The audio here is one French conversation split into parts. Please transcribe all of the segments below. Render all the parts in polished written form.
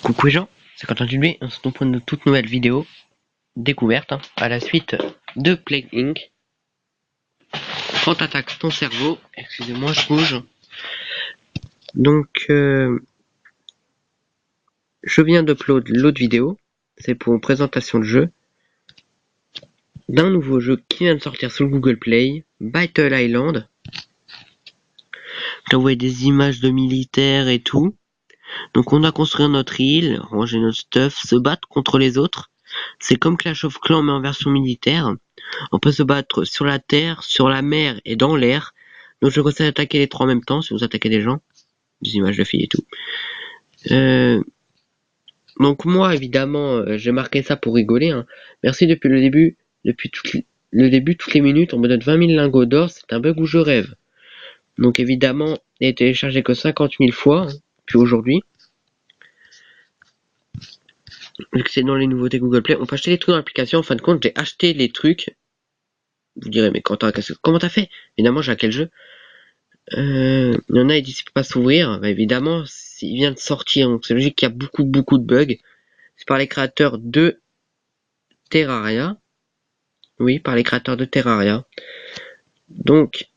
Coucou les gens, c'est Quentin Dubé, on se retrouve pour une toute nouvelle vidéo découverte à la suite de Plague Inc. Quand t'attaques ton cerveau, excusez-moi je bouge. Donc je viens d'upload l'autre vidéo, c'est pour une présentation de jeu d'un nouveau jeu qui vient de sortir sur le Google Play, Battle Island. J'ai envoyé des images de militaires et tout. Donc on a construit notre île, ranger notre stuff, se battre contre les autres. C'est comme Clash of Clans mais en version militaire. On peut se battre sur la terre, sur la mer et dans l'air. Donc je conseille d'attaquer les trois en même temps si vous attaquez des gens. Des images de filles et tout. Donc moi évidemment j'ai marqué ça pour rigoler. Hein. Merci depuis le début. Depuis le début, toutes les minutes, on me donne 20 000 lingots d'or. C'est un bug où je rêve. Donc évidemment, il n'est téléchargé que 50 000 fois. Hein, puis aujourd'hui. Vu que c'est dans les nouveautés Google Play, on peut acheter les trucs dans l'application. En fin de compte, j'ai acheté les trucs. Vous direz, mais Quentin, comment t'as fait? Évidemment, j'ai hacké le jeu. Il y en a, ils disent qu'il peut pas s'ouvrir. Bah, évidemment, il vient de sortir, donc c'est logique qu'il y a beaucoup de bugs. C'est par les créateurs de Terraria. Oui, par les créateurs de Terraria. Donc,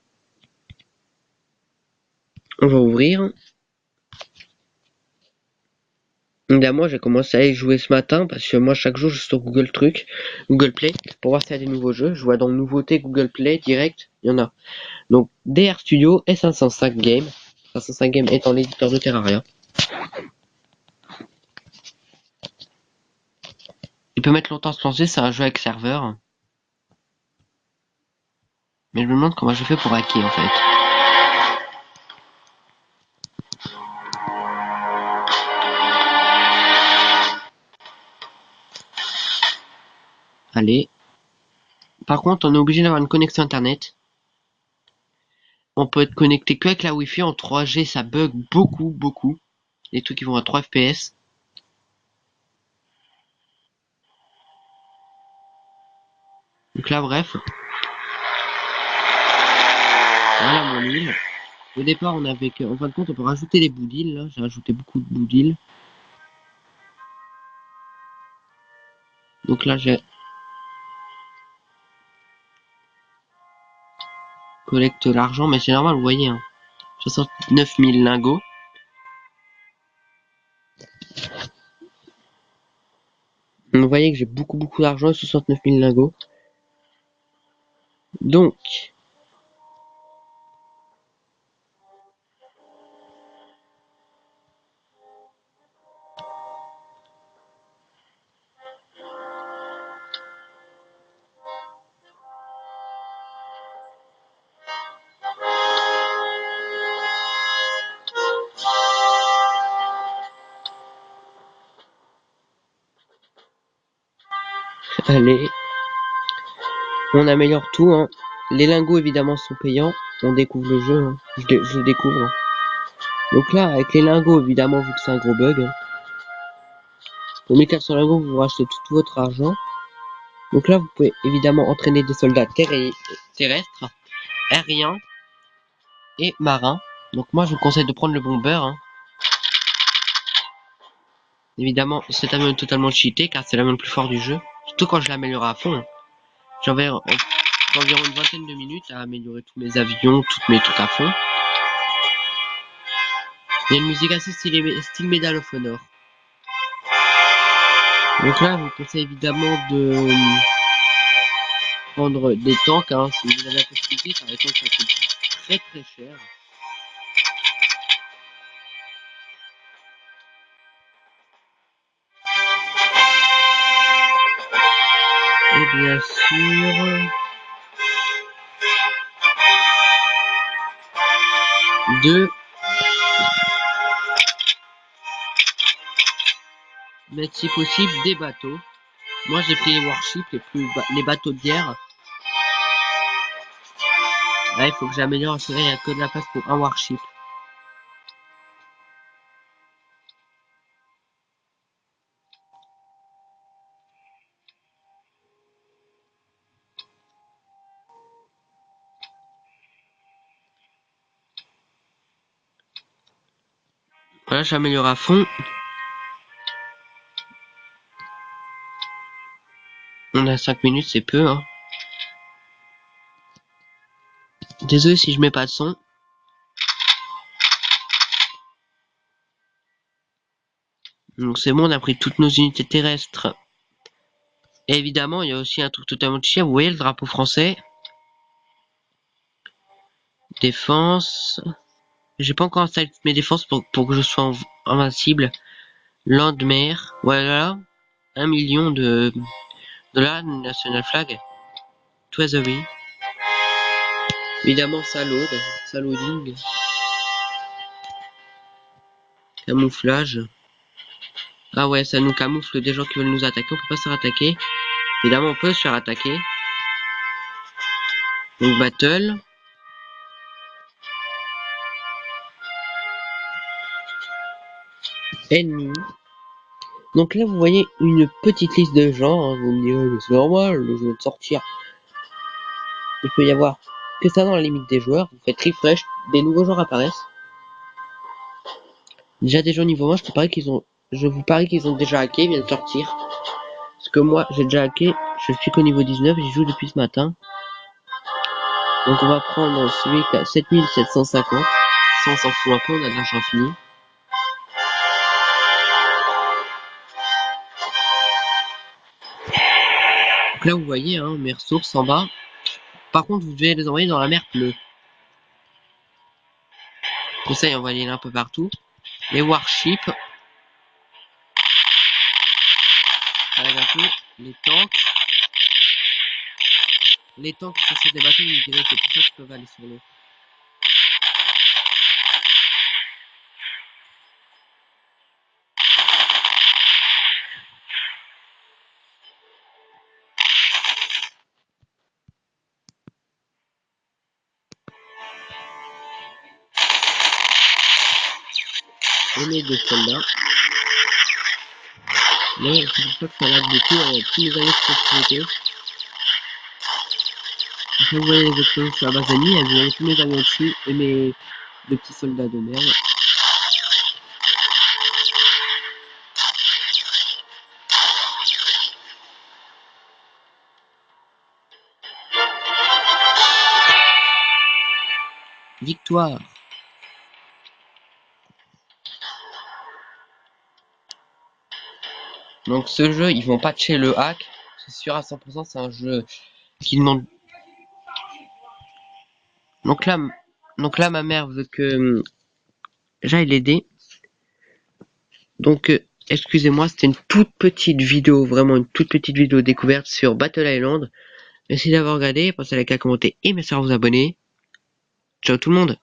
on va ouvrir. Évidemment, j'ai commencé à y jouer ce matin parce que moi, chaque jour, je suis sur Google Play, pour voir s'il y a des nouveaux jeux. Je vois dans nouveautés Google Play direct, il y en a. Donc, DR Studio et 505 Games. 505 Games étant l'éditeur de Terraria. Il peut mettre longtemps à se lancer, c'est un jeu avec serveur. Mais je me demande comment j'ai fait pour hacker en fait. Allez. Par contre, on est obligé d'avoir une connexion internet. On peut être connecté qu'avec la Wi-Fi en 3G, ça bug beaucoup. Les trucs qui vont à 3 FPS. Donc là, bref. Voilà mon île. Au départ, on avait que, en fin de compte, on peut rajouter des bouts d'île, là. J'ai rajouté beaucoup de bouts d'île. Donc là, j'ai collecte l'argent, mais c'est normal, vous voyez, hein. 69 000 lingots. Vous voyez que j'ai beaucoup d'argent et 69 000 lingots. Donc, allez. On améliore tout, hein. Les lingots, évidemment, sont payants. On découvre le jeu, hein. Je le découvre. Hein. Donc là, avec les lingots, évidemment, vu que c'est un gros bug, hein. Pour 1400 lingots, vous rachetez tout votre argent. Donc là, vous pouvez évidemment entraîner des soldats terrestres, aériens et marins. Donc moi, je vous conseille de prendre le bomber. Hein. Évidemment, cet avion est totalement cheaté car c'est l'avion le plus fort du jeu. Surtout quand je l'améliore à fond. Hein. J'enverrai environ une vingtaine de minutes à améliorer tous mes avions, toutes mes trucs à fond. Il y a une musique assez stylée, style Medal of Honor. Donc là, je vous conseille évidemment de prendre des tanks, hein, si vous avez la possibilité, car les tanks ça coûte très cher. Et bien sûr, de mettre si possible des bateaux. Moi j'ai pris les warships, les bateaux de guerre. Là il faut que j'améliore, c'est vrai, il n'y a que de la place pour un warship. Voilà, j'améliore à fond. On a 5 minutes, c'est peu, hein. Désolé si je mets pas de son. Donc c'est bon, on a pris toutes nos unités terrestres. Et évidemment, il y a aussi un truc totalement chiant. Vous voyez le drapeau français. Défense. J'ai pas encore installé toutes mes défenses pour que je sois invincible. Landmer. Voilà. 1 million de dollars, national flag. Treasury. Évidemment, ça load. Ça loading. Camouflage. Ah ouais, ça nous camoufle des gens qui veulent nous attaquer. On peut pas se faire attaquer. Évidemment, on peut se faire attaquer. Donc, battle. Ennemi. Donc là, vous voyez une petite liste de gens. Hein. Vous me direz, mais c'est normal, le jeu de sortir. Il peut y avoir que ça dans la limite des joueurs. Vous faites refresh, des nouveaux joueurs apparaissent. Déjà des gens niveau 1, je vous parie qu'ils ont déjà hacké, ils viennent de sortir. Parce que moi, j'ai déjà hacké, je suis qu'au niveau 19, j'y joue depuis ce matin. Donc on va prendre celui qui a 7750. Ça on s'en fout un peu, on a de l'argent fini. Donc là vous voyez, hein, mes ressources en bas. Par contre vous devez les envoyer dans la mer bleue. Comme ça il envoie un peu partout. Les warships. Les tanks. Les tanks qui sont sur des bateaux, vous direz que c'est pour ça qu'ils peuvent aller sur l'eau. Et mes deux soldats. Mais c'est pour ça que ça lag beaucoup avec tous les alliés de sécurité. Après vous voyez les explosions sur la base ennemie, vous voyez tous mes avions dessus et mes deux petits soldats de merde. Victoire. Donc ce jeu, ils vont patcher le hack. C'est sûr à 100%, c'est un jeu qui demande... Donc là ma mère veut que j'aille l'aider. Donc excusez-moi, c'était une toute petite vidéo, vraiment une toute petite vidéo découverte sur Battle Island. Merci d'avoir regardé, pensez à liker, à commenter et bien sûr à vous abonner. Ciao tout le monde.